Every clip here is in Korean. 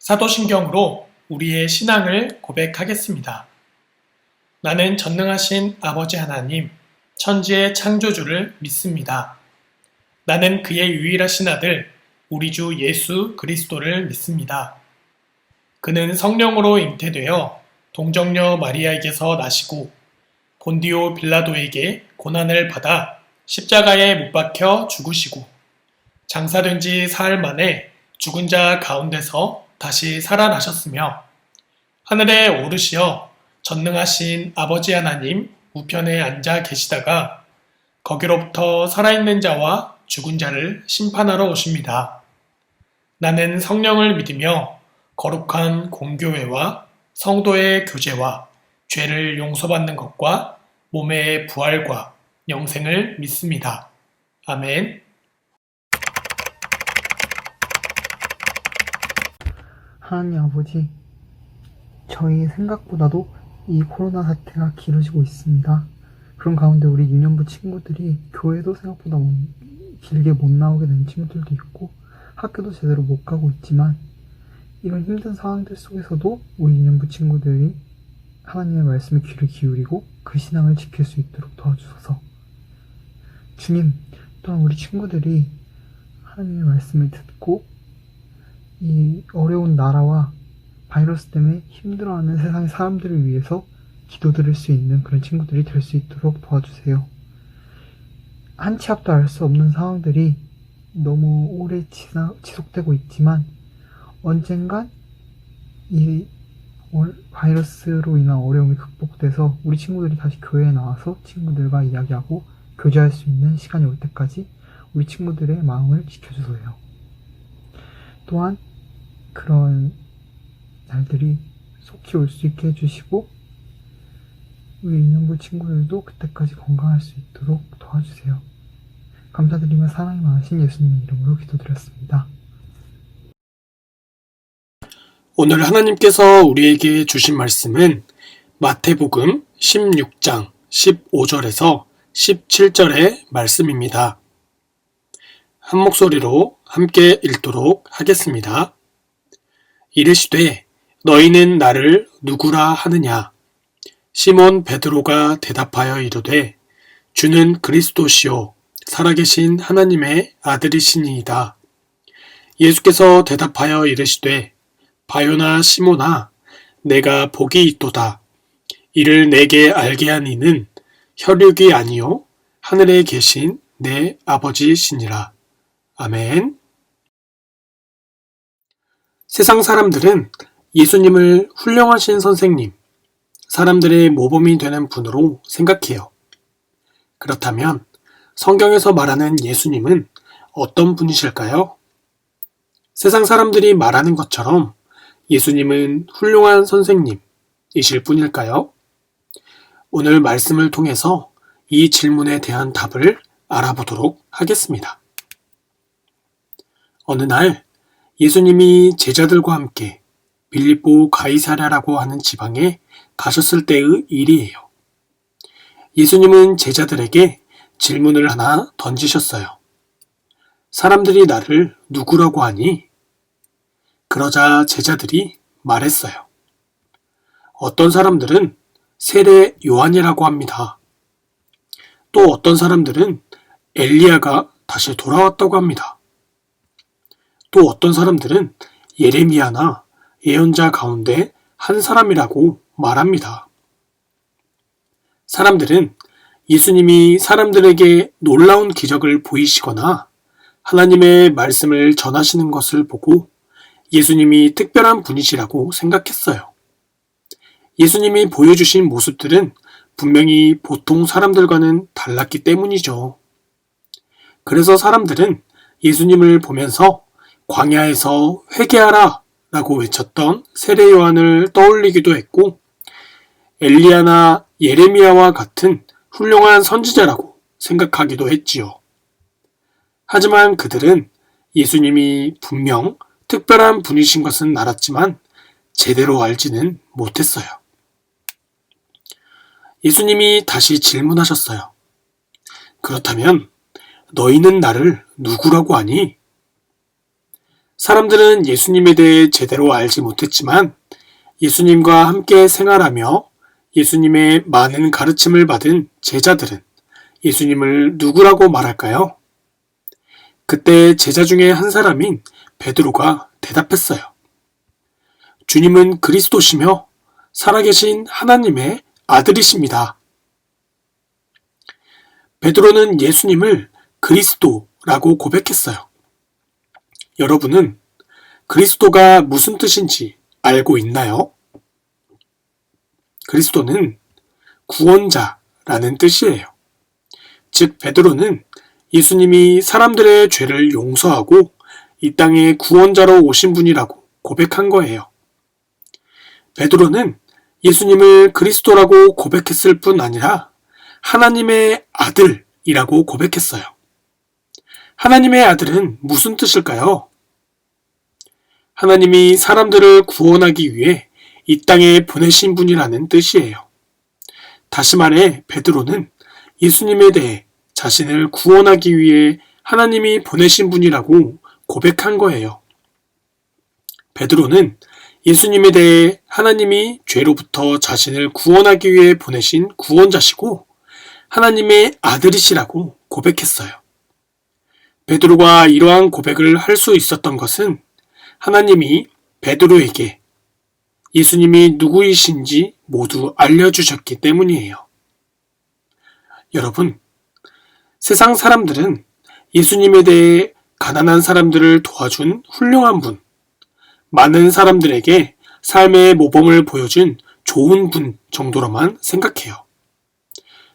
사도신경으로 우리의 신앙을 고백하겠습니다. 나는 전능하신 아버지 하나님, 천지의 창조주를 믿습니다. 나는 그의 유일하신 아들, 우리 주 예수 그리스도를 믿습니다. 그는 성령으로 잉태되어 동정녀 마리아에게서 나시고 본디오 빌라도에게 고난을 받아 십자가에 못 박혀 죽으시고 장사된 지 사흘 만에 죽은 자 가운데서 다시 살아나셨으며 하늘에 오르시어 전능하신 아버지 하나님 우편에 앉아 계시다가 거기로부터 살아있는 자와 죽은 자를 심판하러 오십니다. 나는 성령을 믿으며 거룩한 공교회와 성도의 교제와 죄를 용서받는 것과 몸의 부활과 영생을 믿습니다. 아멘. 하나님 아버지, 저희 생각보다도 이 코로나 사태가 길어지고 있습니다. 그런 가운데 우리 유년부 친구들이 교회도 생각보다 길게 못 나오게 된 친구들도 있고 학교도 제대로 못 가고 있지만 이런 힘든 상황들 속에서도 우리 유년부 친구들이 하나님의 말씀에 귀를 기울이고 그 신앙을 지킬 수 있도록 도와주소서. 주님, 또한 우리 친구들이 하나님의 말씀을 듣고 이 어려운 나라와 바이러스 때문에 힘들어하는 세상의 사람들을 위해서 기도드릴 수 있는 그런 친구들이 될 수 있도록 도와주세요. 한 치 앞도 알 수 없는 상황들이 너무 오래 지속되고 있지만 언젠간 이 바이러스로 인한 어려움이 극복돼서 우리 친구들이 다시 교회에 나와서 친구들과 이야기하고 교제할 수 있는 시간이 올 때까지 우리 친구들의 마음을 지켜주세요. 또한 그런 날들이 속히 올 수 있게 해주시고 우리 유년부 친구들도 그때까지 건강할 수 있도록 도와주세요. 감사드리며 사랑이 많으신 예수님 이름으로 기도드렸습니다. 오늘 하나님께서 우리에게 주신 말씀은 마태복음 16장 15절에서 17절의 말씀입니다. 한 목소리로 함께 읽도록 하겠습니다. 이르시되 너희는 나를 누구라 하느냐? 시몬 베드로가 대답하여 이르되 주는 그리스도시요 살아계신 하나님의 아들이시니이다. 예수께서 대답하여 이르시되 바요나 시몬아 내가 복이 있도다. 이를 내게 알게 한 이는 혈육이 아니요 하늘에 계신 내 아버지시니라. 아멘. 세상 사람들은 예수님을 훌륭하신 선생님, 사람들의 모범이 되는 분으로 생각해요. 그렇다면 성경에서 말하는 예수님은 어떤 분이실까요? 세상 사람들이 말하는 것처럼 예수님은 훌륭한 선생님이실 뿐일까요? 오늘 말씀을 통해서 이 질문에 대한 답을 알아보도록 하겠습니다. 어느 날 예수님이 제자들과 함께 빌립보 가이사랴라고 하는 지방에 가셨을 때의 일이에요. 예수님은 제자들에게 질문을 하나 던지셨어요. 사람들이 나를 누구라고 하니? 그러자 제자들이 말했어요. 어떤 사람들은 세례 요한이라고 합니다. 또 어떤 사람들은 엘리야가 다시 돌아왔다고 합니다. 또 어떤 사람들은 예레미야나 예언자 가운데 한 사람이라고 말합니다. 사람들은 예수님이 사람들에게 놀라운 기적을 보이시거나 하나님의 말씀을 전하시는 것을 보고 예수님이 특별한 분이시라고 생각했어요. 예수님이 보여주신 모습들은 분명히 보통 사람들과는 달랐기 때문이죠. 그래서 사람들은 예수님을 보면서 광야에서 회개하라 라고 외쳤던 세례 요한을 떠올리기도 했고 엘리야나 예레미야와 같은 훌륭한 선지자라고 생각하기도 했지요. 하지만 그들은 예수님이 분명 특별한 분이신 것은 알았지만 제대로 알지는 못했어요. 예수님이 다시 질문하셨어요. 그렇다면 너희는 나를 누구라고 하니? 사람들은 예수님에 대해 제대로 알지 못했지만 예수님과 함께 생활하며 예수님의 많은 가르침을 받은 제자들은 예수님을 누구라고 말할까요? 그때 제자 중에 한 사람인 베드로가 대답했어요. 주님은 그리스도시며 살아계신 하나님의 아들이십니다. 베드로는 예수님을 그리스도라고 고백했어요. 여러분은 그리스도가 무슨 뜻인지 알고 있나요? 그리스도는 구원자라는 뜻이에요. 즉, 베드로는 예수님이 사람들의 죄를 용서하고 이 땅에 구원자로 오신 분이라고 고백한 거예요. 베드로는 예수님을 그리스도라고 고백했을 뿐 아니라 하나님의 아들이라고 고백했어요. 하나님의 아들은 무슨 뜻일까요? 하나님이 사람들을 구원하기 위해 이 땅에 보내신 분이라는 뜻이에요. 다시 말해 베드로는 예수님에 대해 자신을 구원하기 위해 하나님이 보내신 분이라고 고백한 거예요. 베드로는 예수님에 대해 하나님이 죄로부터 자신을 구원하기 위해 보내신 구원자시고 하나님의 아들이시라고 고백했어요. 베드로가 이러한 고백을 할 수 있었던 것은 하나님이 베드로에게 예수님이 누구이신지 모두 알려주셨기 때문이에요. 여러분, 세상 사람들은 예수님에 대해 가난한 사람들을 도와준 훌륭한 분, 많은 사람들에게 삶의 모범을 보여준 좋은 분 정도로만 생각해요.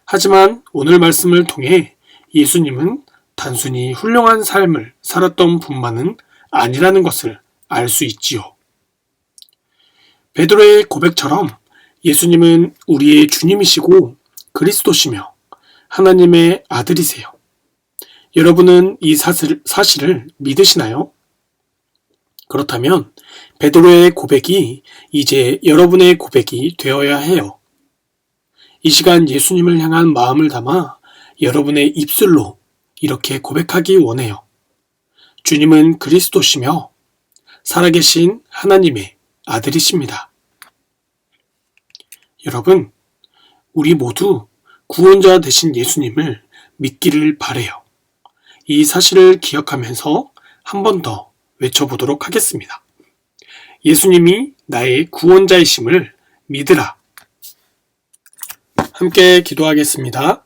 하지만 오늘 말씀을 통해 예수님은 단순히 훌륭한 삶을 살았던 분만은 아니라는 것을 알 수 있지요. 베드로의 고백처럼 예수님은 우리의 주님이시고 그리스도시며 하나님의 아들이세요. 여러분은 이 사실을 믿으시나요? 그렇다면 베드로의 고백이 이제 여러분의 고백이 되어야 해요. 이 시간 예수님을 향한 마음을 담아 여러분의 입술로 이렇게 고백하기 원해요. 주님은 그리스도시며 살아계신 하나님의 아들이십니다. 여러분, 우리 모두 구원자 되신 예수님을 믿기를 바래요. 이 사실을 기억하면서 한 번 더 외쳐보도록 하겠습니다. 예수님이 나의 구원자이심을 믿으라. 함께 기도하겠습니다.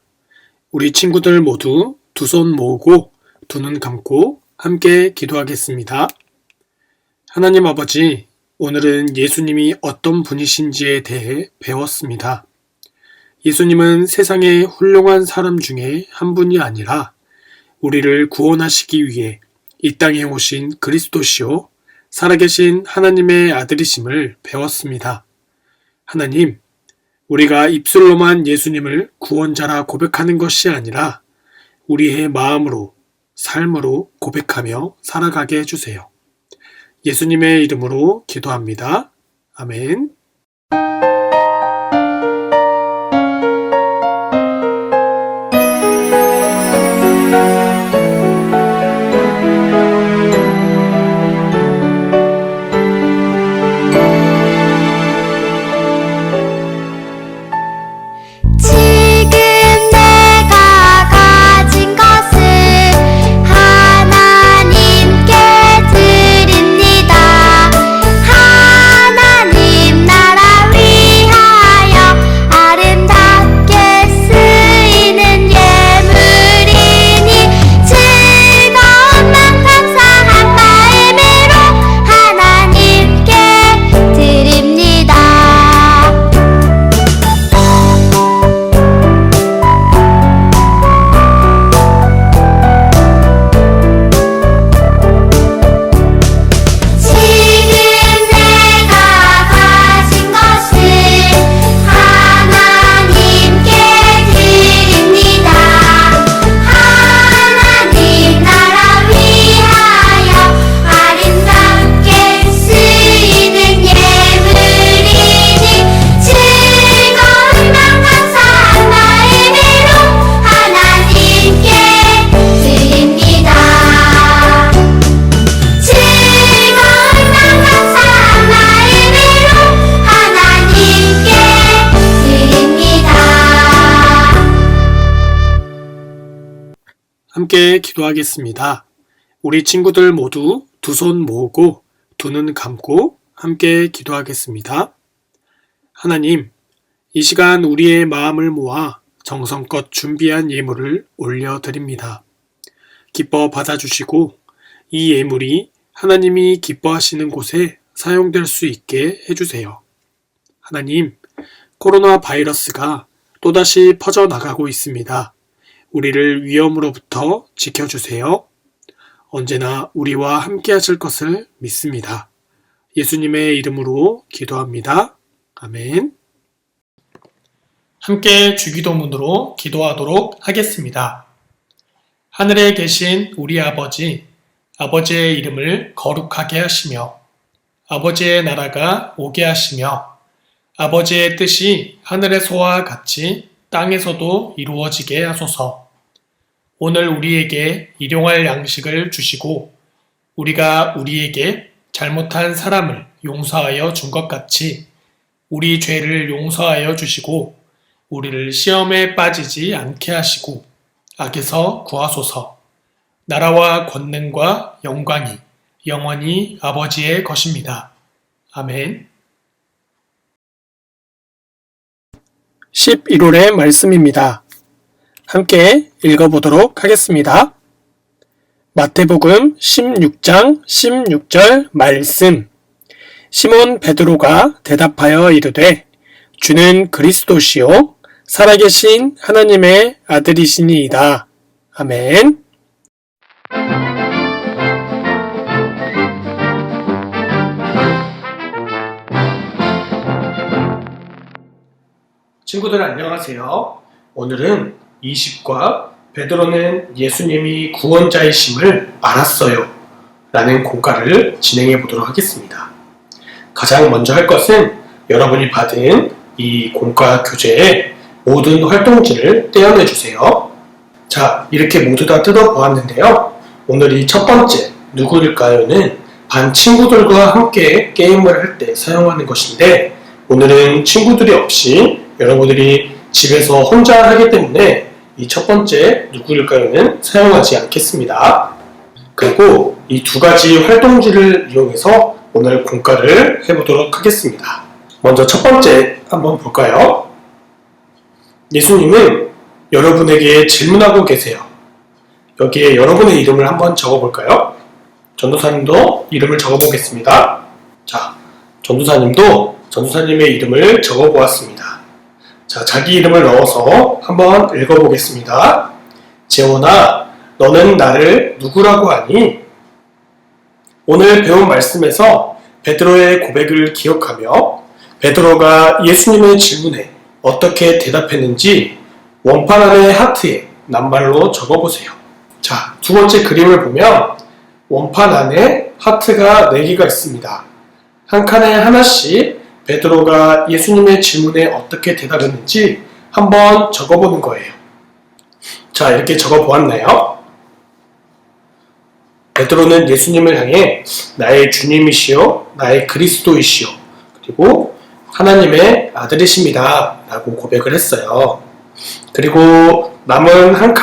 우리 친구들 모두 두 손 모으고 두 눈 감고 함께 기도하겠습니다. 하나님 아버지, 오늘은 예수님이 어떤 분이신지에 대해 배웠습니다. 예수님은 세상의 훌륭한 사람 중에 한 분이 아니라 우리를 구원하시기 위해 이 땅에 오신 그리스도시요 살아계신 하나님의 아들이심을 배웠습니다. 하나님, 우리가 입술로만 예수님을 구원자라 고백하는 것이 아니라 우리의 마음으로, 삶으로 고백하며 살아가게 해주세요. 예수님의 이름으로 기도합니다. 아멘. 하나님 나라 위 함께 기도하겠습니다. 우리 친구들 모두 두 손 모으고 두 눈 감고 함께 기도하겠습니다. 하나님, 이 시간 우리의 마음을 모아 정성껏 준비한 예물을 올려드립니다. 기뻐 받아주시고 이 예물이 하나님이 기뻐하시는 곳에 사용될 수 있게 해주세요. 하나님, 코로나 바이러스가 또다시 퍼져나가고 있습니다. 우리를 위험으로부터 지켜주세요. 언제나 우리와 함께 하실 것을 믿습니다. 예수님의 이름으로 기도합니다. 아멘. 함께 주기도문으로 기도하도록 하겠습니다. 하늘에 계신 우리 아버지, 아버지의 이름을 거룩하게 하시며 아버지의 나라가 오게 하시며 아버지의 뜻이 하늘에서와 같이 땅에서도 이루어지게 하소서. 오늘 우리에게 일용할 양식을 주시고 우리가 우리에게 잘못한 사람을 용서하여 준 것 같이 우리 죄를 용서하여 주시고 우리를 시험에 빠지지 않게 하시고 악에서 구하소서. 나라와 권능과 영광이 영원히 아버지의 것입니다. 아멘. 11월의 말씀입니다. 함께 읽어보도록 하겠습니다. 마태복음 16장 16절 말씀. 시몬 베드로가 대답하여 이르되 주는 그리스도시요 살아계신 하나님의 아들이시니이다. 아멘. 친구들 안녕하세요. 오늘은 20과 베드로는 예수님이 구원자이심을 알았어요 라는 공과를 진행해 보도록 하겠습니다. 가장 먼저 할 것은 여러분이 받은 이 공과 교재의 모든 활동지를 떼어내 주세요. 자, 이렇게 모두 다 뜯어보았는데요. 오늘 이 첫 번째 누구일까요는 반 친구들과 함께 게임을 할 때 사용하는 것인데 오늘은 친구들이 없이 여러분들이 집에서 혼자 하기 때문에 이 첫 번째 누구일까요는 사용하지 않겠습니다. 그리고 이 두 가지 활동지를 이용해서 오늘 공과를 해보도록 하겠습니다. 먼저 첫 번째 한번 볼까요? 예수님은 여러분에게 질문하고 계세요. 여기에 여러분의 이름을 한번 적어볼까요? 전도사님도 이름을 적어보겠습니다. 자, 전도사님도 전도사님의 이름을 적어보았습니다. 자, 자기 이름을 넣어서 한번 읽어보겠습니다. 재원아, 너는 나를 누구라고 하니? 오늘 배운 말씀에서 베드로의 고백을 기억하며 베드로가 예수님의 질문에 어떻게 대답했는지 원판 안의 하트에 낱말로 적어보세요. 자, 두 번째 그림을 보면 원판 안에 하트가 4개가 있습니다. 한 칸에 하나씩 베드로가 예수님의 질문에 어떻게 대답했는지 한번 적어보는 거예요. 자, 이렇게 적어보았나요? 베드로는 예수님을 향해 나의 주님이시요 나의 그리스도이시요 그리고 하나님의 아들이십니다 라고 고백을 했어요. 그리고 남은 한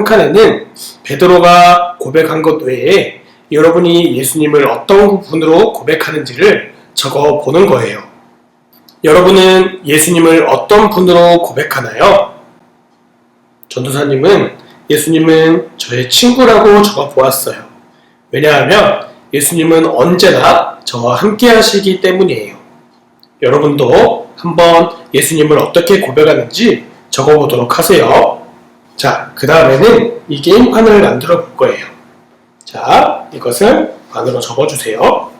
칸에는 베드로가 고백한 것 외에 여러분이 예수님을 어떤 부분으로 고백하는지를 적어 보는 거예요. 여러분은 예수님을 어떤 분으로 고백하나요? 전도사님은 예수님은 저의 친구라고 적어 보았어요. 왜냐하면 예수님은 언제나 저와 함께 하시기 때문이에요. 여러분도 한번 예수님을 어떻게 고백하는지 적어보도록 하세요. 자, 그 다음에는 이 게임판을 만들어 볼 거예요. 자, 이것을 안으로 적어주세요.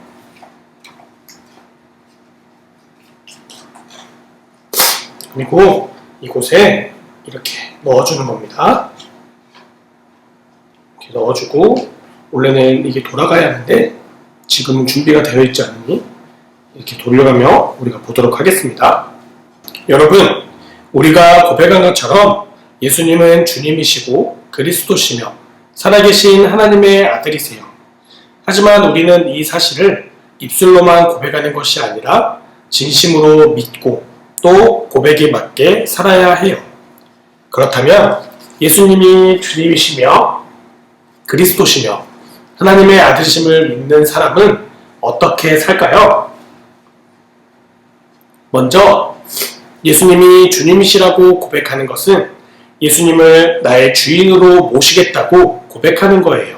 그리고 이곳에 이렇게 넣어주는 겁니다. 이렇게 넣어주고 원래는 이게 돌아가야 하는데 지금은 준비가 되어 있지 않으니 이렇게 돌려가며 우리가 보도록 하겠습니다. 여러분, 우리가 고백한 것처럼 예수님은 주님이시고 그리스도시며 살아계신 하나님의 아들이세요. 하지만 우리는 이 사실을 입술로만 고백하는 것이 아니라 진심으로 믿고 또 고백에 맞게 살아야 해요. 그렇다면 예수님이 주님이시며 그리스도시며 하나님의 아들이심을 믿는 사람은 어떻게 살까요? 먼저 예수님이 주님이시라고 고백하는 것은 예수님을 나의 주인으로 모시겠다고 고백하는 거예요.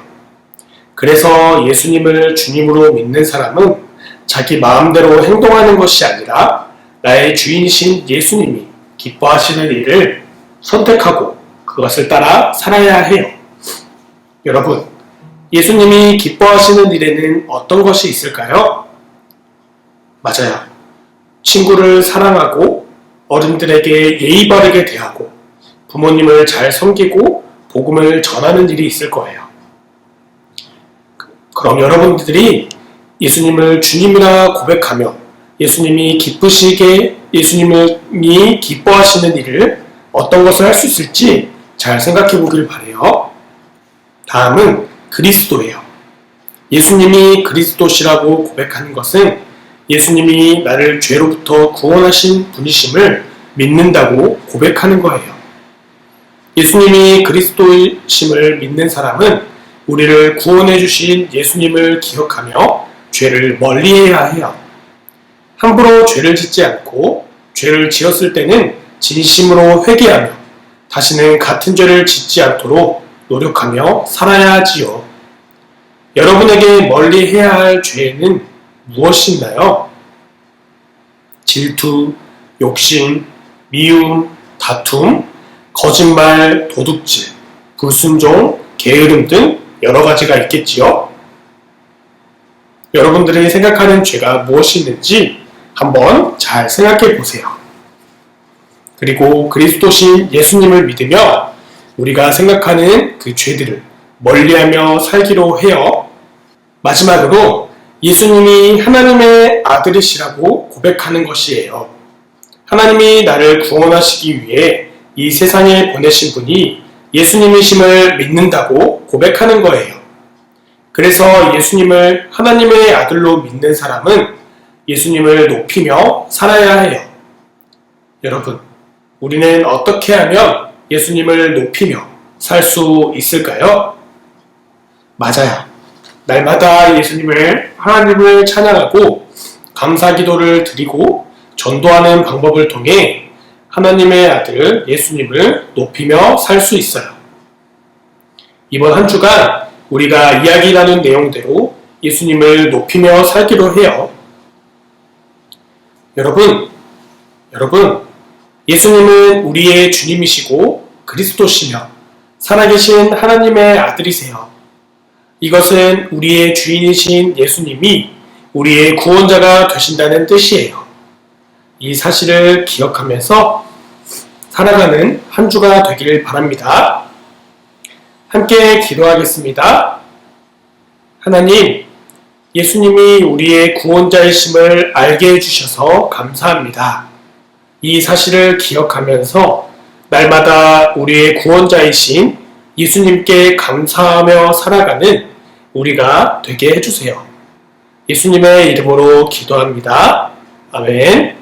그래서 예수님을 주님으로 믿는 사람은 자기 마음대로 행동하는 것이 아니라 나의 주인이신 예수님이 기뻐하시는 일을 선택하고 그것을 따라 살아야 해요. 여러분, 예수님이 기뻐하시는 일에는 어떤 것이 있을까요? 맞아요. 친구를 사랑하고 어른들에게 예의 바르게 대하고 부모님을 잘 섬기고 복음을 전하는 일이 있을 거예요. 그럼 여러분들이 예수님을 주님이라 고백하며 예수님이 기뻐하시는 일을 어떤 것을 할 수 있을지 잘 생각해 보길 바래요. 다음은 그리스도예요. 예수님이 그리스도시라고 고백하는 것은 예수님이 나를 죄로부터 구원하신 분이심을 믿는다고 고백하는 거예요. 예수님이 그리스도이심을 믿는 사람은 우리를 구원해 주신 예수님을 기억하며 죄를 멀리해야 해요. 함부로 죄를 짓지 않고 죄를 지었을 때는 진심으로 회개하며 다시는 같은 죄를 짓지 않도록 노력하며 살아야 하지요. 여러분에게 멀리해야 할 죄는 무엇이 있나요? 질투, 욕심, 미움, 다툼, 거짓말, 도둑질, 불순종, 게으름 등 여러 가지가 있겠지요. 여러분들이 생각하는 죄가 무엇이 있는지 한번 잘 생각해 보세요. 그리고 그리스도신 예수님을 믿으며 우리가 생각하는 그 죄들을 멀리하며 살기로 해요. 마지막으로 예수님이 하나님의 아들이시라고 고백하는 것이에요. 하나님이 나를 구원하시기 위해 이 세상에 보내신 분이 예수님이심을 믿는다고 고백하는 거예요. 그래서 예수님을 하나님의 아들로 믿는 사람은 예수님을 높이며 살아야 해요. 여러분, 우리는 어떻게 하면 예수님을 높이며 살 수 있을까요? 맞아요. 날마다 하나님을 찬양하고 감사 기도를 드리고 전도하는 방법을 통해 하나님의 아들 예수님을 높이며 살 수 있어요. 이번 한 주간 우리가 이야기 나눈 내용대로 예수님을 높이며 살기로 해요. 여러분, 예수님은 우리의 주님이시고 그리스도시며 살아계신 하나님의 아들이세요. 이것은 우리의 주인이신 예수님이 우리의 구원자가 되신다는 뜻이에요. 이 사실을 기억하면서 살아가는 한 주가 되길 바랍니다. 함께 기도하겠습니다. 하나님, 예수님이 우리의 구원자이심을 알게 해주셔서 감사합니다. 이 사실을 기억하면서 날마다 우리의 구원자이신 예수님께 감사하며 살아가는 우리가 되게 해주세요. 예수님의 이름으로 기도합니다. 아멘.